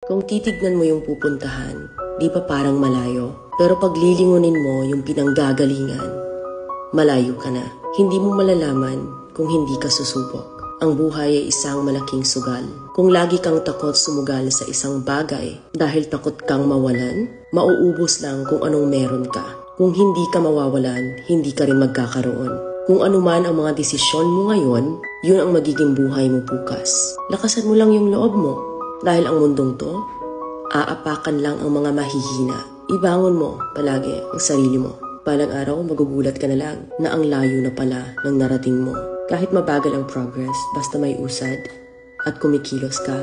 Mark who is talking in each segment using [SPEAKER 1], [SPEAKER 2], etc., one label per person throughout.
[SPEAKER 1] Kung titignan mo yung pupuntahan, di ba parang malayo? Pero pag lilingunin mo yung pinanggagalingan, malayo ka na. Hindi mo malalaman kung hindi ka susubok. Ang buhay ay isang malaking sugal. Kung lagi kang takot sumugal sa isang bagay dahil takot kang mawalan, mauubos lang kung anong meron ka. Kung hindi ka mawawalan, hindi ka rin magkakaroon. Kung ano man ang mga desisyon mo ngayon, yun ang magiging buhay mo bukas. Lakasan mo lang yung loob mo. Dahil ang mundong to, aapakan lang ang mga mahihina. Ibangon mo palagi ang sarili mo. Balang araw, magugulat ka na lang na ang layo na pala ng narating mo. Kahit mabagal ang progress, basta may usad at kumikilos ka,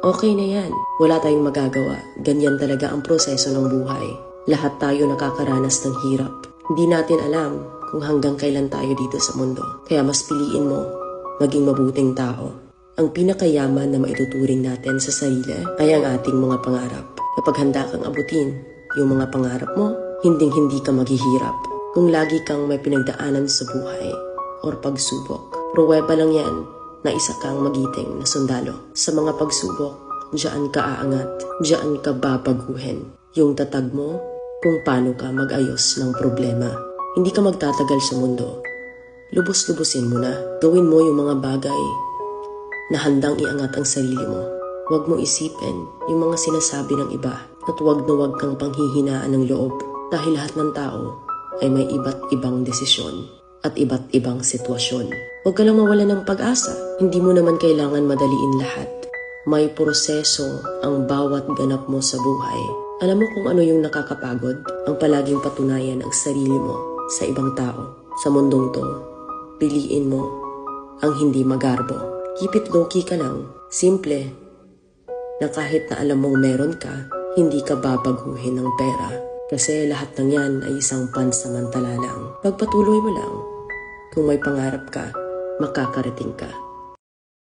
[SPEAKER 1] okay na yan. Wala tayong magagawa. Ganyan talaga ang proseso ng buhay. Lahat tayo nakakaranas ng hirap. Hindi natin alam kung hanggang kailan tayo dito sa mundo. Kaya mas piliin mo maging mabuting tao. Ang pinakayaman na maituturing natin sa sarili ay ang ating mga pangarap. Kapag handa kang abutin yung mga pangarap mo, hinding-hindi ka maghihirap. Kung lagi kang may pinagdaanan sa buhay or pagsubok, pruweba lang yan na isa kang magiting na sundalo. Sa mga pagsubok, diyan ka aangat, diyan ka babaguhin. Yung tatag mo kung paano ka mag-ayos ng problema. Hindi ka magtatagal sa mundo. Lubos-lubusin mo na. Gawin mo yung mga bagay na handang iangat ang sarili mo. Huwag mong isipin yung mga sinasabi ng iba at huwag na huwag kang panghihinaan ng loob dahil lahat ng tao ay may iba't ibang desisyon at iba't ibang sitwasyon. Huwag ka lang mawala ng pag-asa. Hindi mo naman kailangan madaliin lahat. May proseso ang bawat ganap mo sa buhay. Alam mo kung ano yung nakakapagod? Ang palaging patunayan ang sarili mo sa ibang tao. Sa mundong to, piliin mo ang hindi magarbo. Keep it low-key ka lang. Simple. Na kahit na alam mong meron ka, hindi ka babaguhin ng pera. Kasi lahat ng yan ay isang pansamantala lang. Pagpatuloy mo lang. Kung may pangarap ka, makakarating ka.